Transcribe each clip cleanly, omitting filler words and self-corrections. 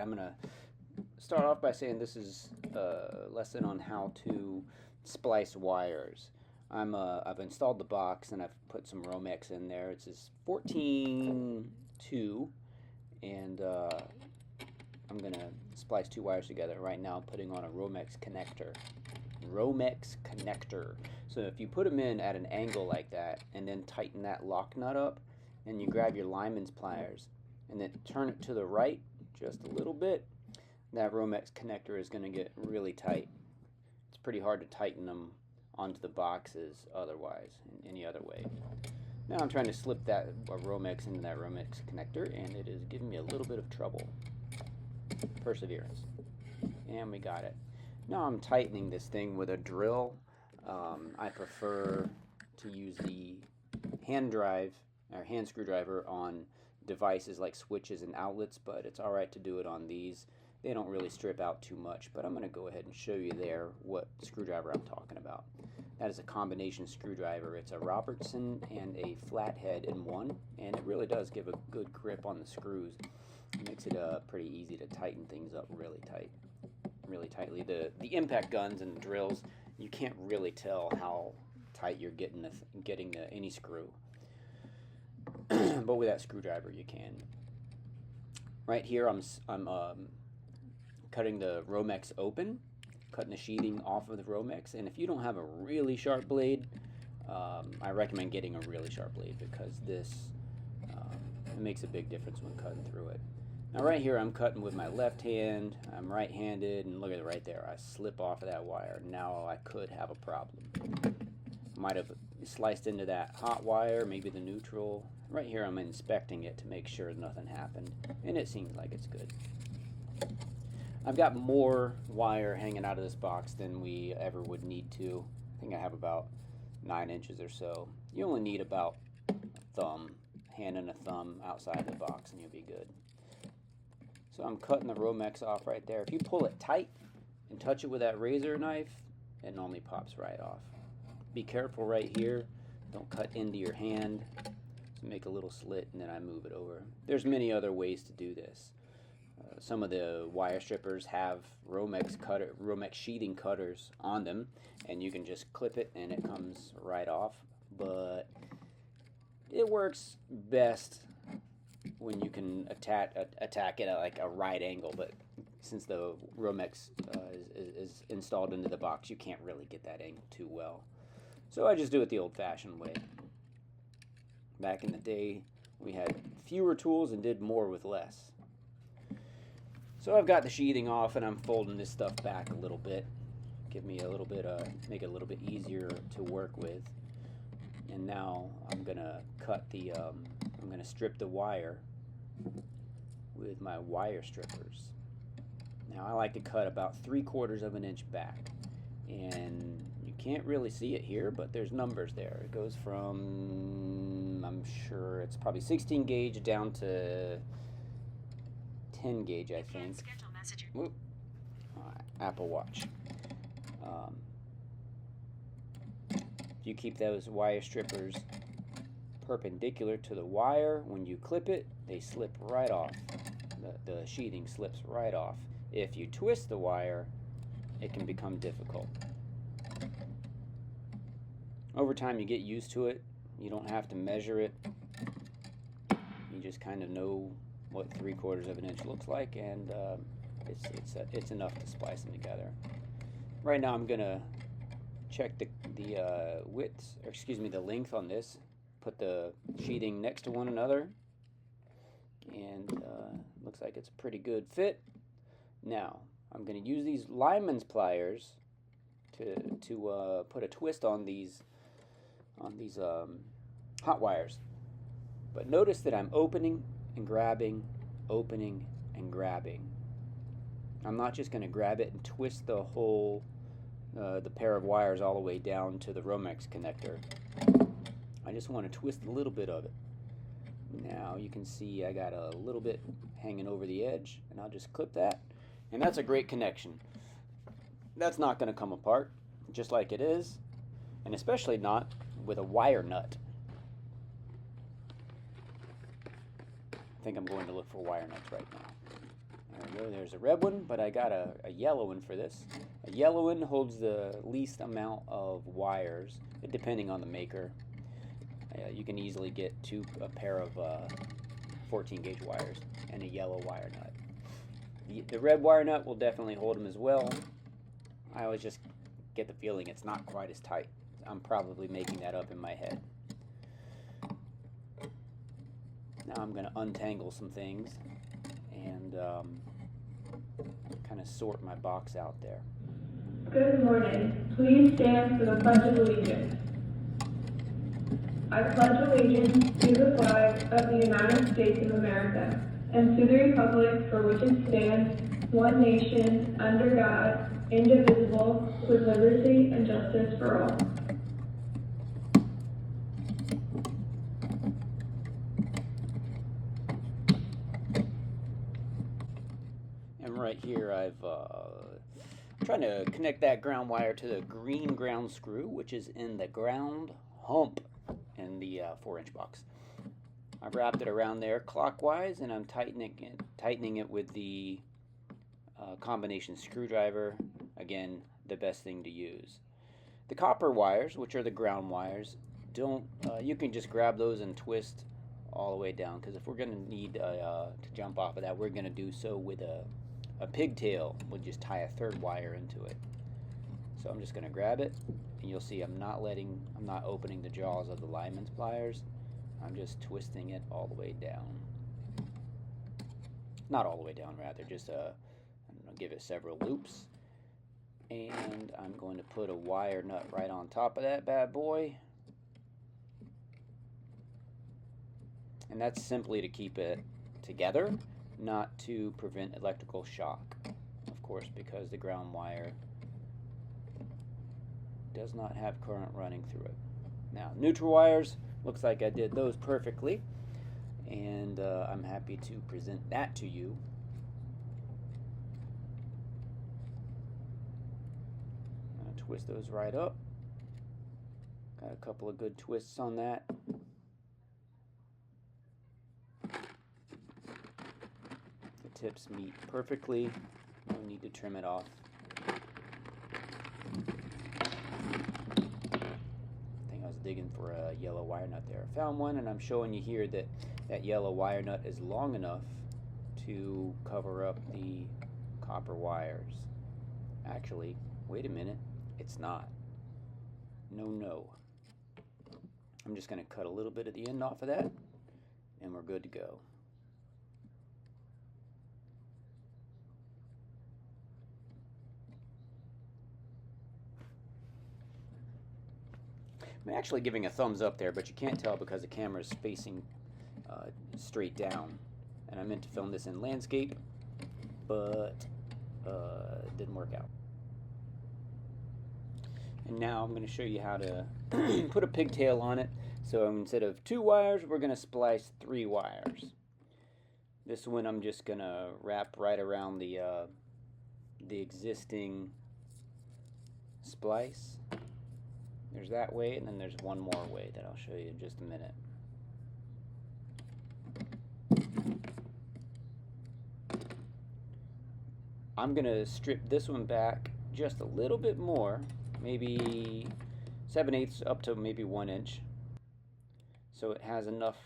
I'm going to start off by saying this is a lesson on how to splice wires. I've installed the box and I've put some romex in there. It's this 14.2, and I'm going to splice two wires together. Right now I'm putting on a romex connector. So if you put them in at an angle like that and then tighten that lock nut up, and you grab your lineman's pliers and then turn it to the right just a little bit, that romex connector is going to get really tight. It's pretty hard to tighten them onto the boxes otherwise, in any other way. Now I'm trying to slip that romex into that romex connector, and it is giving me a little bit of trouble. Perseverance. And we got it. Now I'm tightening this thing with a drill. I prefer to use the hand screwdriver on devices like switches and outlets, but it's alright to do it on these. They don't really strip out too much, but I'm going to go ahead and show you there what screwdriver I'm talking about. That is a combination screwdriver. It's a Robertson and a flathead in one, and it really does give a good grip on the screws. It makes it pretty easy to tighten things up really tightly. The impact guns and drills, you can't really tell how tight you're getting any screw. But with that screwdriver you can. Right here I'm cutting the romex open, cutting the sheathing off of the romex, and if you don't have a really sharp blade, I recommend getting a really sharp blade, because this it makes a big difference when cutting through it. Now right here I'm cutting with my left hand. I'm right-handed, and look at it right there. I slip off of that wire. Now I could have a problem. Might have sliced into that hot wire, maybe the neutral. Right here I'm inspecting it to make sure nothing happened, and it seems like it's good. I've got more wire hanging out of this box than we ever would need to. I think I have about 9 inches or so. You only need about a thumb, hand and a thumb outside the box, and you'll be good. So I'm cutting the romex off right there. If you pull it tight and touch it with that razor knife, it normally pops right off. Be careful right here. Don't cut into your hand. So make a little slit, and then I move it over. There's many other ways to do this. Some of the wire strippers have romex sheathing cutters on them, and you can just clip it and it comes right off. But it works best when you can attack it at like a right angle, but since the romex is installed into the box, you can't really get that angle too well. So I just do it the old-fashioned way. Back in the day, we had fewer tools and did more with less. So I've got the sheathing off, and I'm folding this stuff back a little bit, give me a little bit, make it a little bit easier to work with. And now I'm gonna I'm gonna strip the wire with my wire strippers. Now I like to cut about 3/4 of an inch back, and you can't really see it here, but there's numbers there. It goes from, I'm sure it's probably 16 gauge down to 10 gauge, I think. Whoop. Apple Watch. If you keep those wire strippers perpendicular to the wire, when you clip it, they slip right off. The sheathing slips right off. If you twist the wire, it can become difficult. Over time you get used to it. You don't have to measure it. You just kind of know what 3/4 of an inch looks like, and it's enough to splice them together. Right now I'm gonna check the width, or excuse me, the length on this. Put the sheathing next to one another, and looks like it's a pretty good fit. Now I'm gonna use these lineman's pliers to put a twist on these hot wires. But notice that I'm opening and grabbing, opening and grabbing. I'm not just going to grab it and twist the whole the pair of wires all the way down to the romex connector. I just want to twist a little bit of it. Now you can see I got a little bit hanging over the edge, and I'll just clip that, and that's a great connection. That's not going to come apart just like it is, and especially not with a wire nut. I think I'm going to look for wire nuts right now. There we go, there's a red one, but I got a yellow one for this. A yellow one holds the least amount of wires, depending on the maker. You can easily get a pair of 14 gauge wires and a yellow wire nut. The red wire nut will definitely hold them as well. I always just get the feeling it's not quite as tight. I'm probably making that up in my head. Now I'm going to untangle some things and kind of sort my box out there. Good morning. Please stand for the Pledge of Allegiance. I pledge allegiance to the flag of the United States of America and to the republic for which it stands, one nation, under God, indivisible, with liberty and justice for all. And right here I've trying to connect that ground wire to the green ground screw, which is in the ground hump in the 4-inch box. I've wrapped it around there clockwise, and I'm tightening it with the combination screwdriver. Again, the best thing to use. The copper wires, which are the ground wires, you can just grab those and twist all the way down, because if we're going to need to jump off of that, we're going to do so with a pigtail. We'll just tie a third wire into it. So I'm just going to grab it, and you'll see I'm not opening the jaws of the lineman's pliers. I'm just twisting it all the way down. Not all the way down, rather, just I'm going to give it several loops. And I'm going to put a wire nut right on top of that bad boy. And that's simply to keep it together, not to prevent electrical shock, of course, because the ground wire does not have current running through it. Now, neutral wires, looks like I did those perfectly, and I'm happy to present that to you. I'm going to twist those right up. Got a couple of good twists on that. The tips meet perfectly. No need to trim it off. Digging for a yellow wire nut there. I found one, and I'm showing you here that that yellow wire nut is long enough to cover up the copper wires. Actually, wait a minute, it's not. No. I'm just going to cut a little bit of the end off of that, and we're good to go. I'm actually giving a thumbs up there, but you can't tell because the camera is facing straight down. And I meant to film this in landscape, but it didn't work out. And now I'm going to show you how to put a pigtail on it. So instead of 2 wires, we're going to splice 3 wires. This one I'm just going to wrap right around the existing splice. There's that way, and then there's one more way that I'll show you in just a minute. I'm going to strip this one back just a little bit more, maybe 7/8 up to maybe 1 inch, so it has enough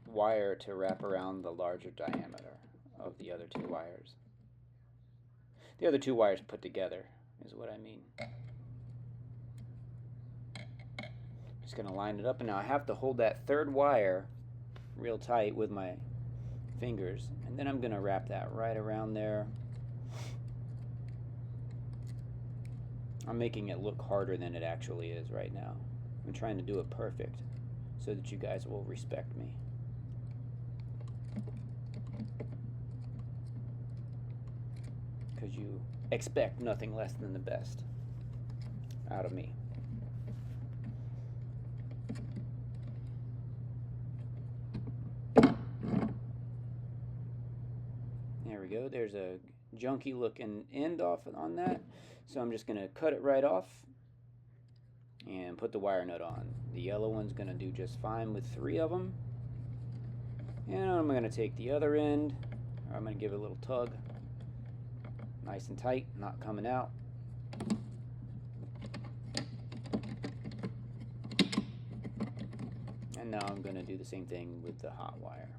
wire to wrap around the larger diameter of the other 2 wires. The other 2 wires put together is what I mean. Just going to line it up, and now I have to hold that 3rd wire real tight with my fingers, and then I'm going to wrap that right around there. I'm making it look harder than it actually is right now. I'm trying to do it perfect so that you guys will respect me. Because you expect nothing less than the best out of me. There we go. There's a junky looking end off on that. So I'm just going to cut it right off and put the wire nut on. The yellow one's going to do just fine with 3 of them. And I'm going to take the other end. I'm going to give it a little tug. nice and tight, not coming out. And now I'm going to do the same thing with the hot wire.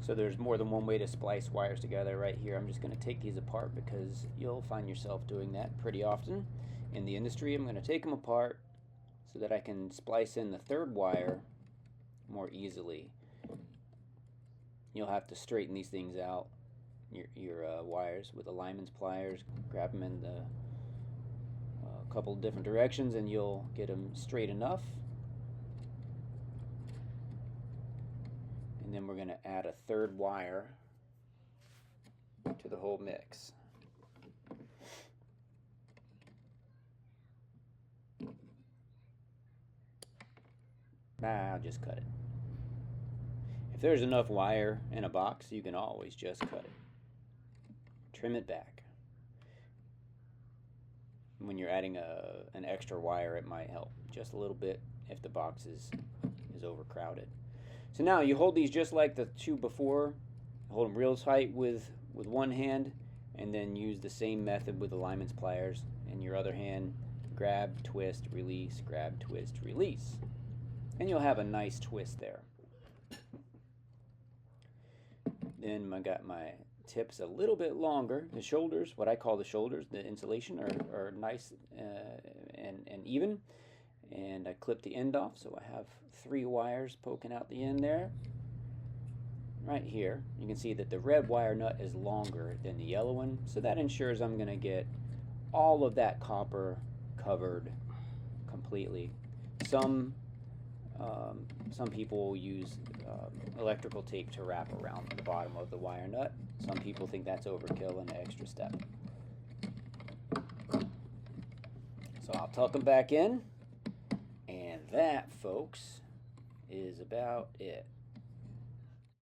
So there's more than one way to splice wires together right here. I'm just going to take these apart because you'll find yourself doing that pretty often in the industry. I'm going to take them apart so that I can splice in the third wire more easily. You'll have to straighten these things out, your wires, with the lineman's pliers. Grab them in the couple of different directions and you'll get them straight enough. And then we're going to add a third wire to the whole mix. I'll just cut it. If there's enough wire in a box, you can always just cut it. Trim it back. When you're adding an extra wire, it might help just a little bit if the box is overcrowded. So now you hold these just like the two before. Hold them real tight with one hand, and then use the same method with the lineman's pliers. In your other hand, grab, twist, release, grab, twist, release. And you'll have a nice twist there. Then I got my tips a little bit longer. The shoulders, what I call the shoulders, the insulation are nice and even. And I clip the end off, so I have 3 wires poking out the end there. Right here, you can see that the red wire nut is longer than the yellow one, so that ensures I'm going to get all of that copper covered completely. Some people will use electrical tape to wrap around the bottom of the wire nut. Some people think that's overkill and an extra step. So I'll tuck them back in. And that, folks, is about it.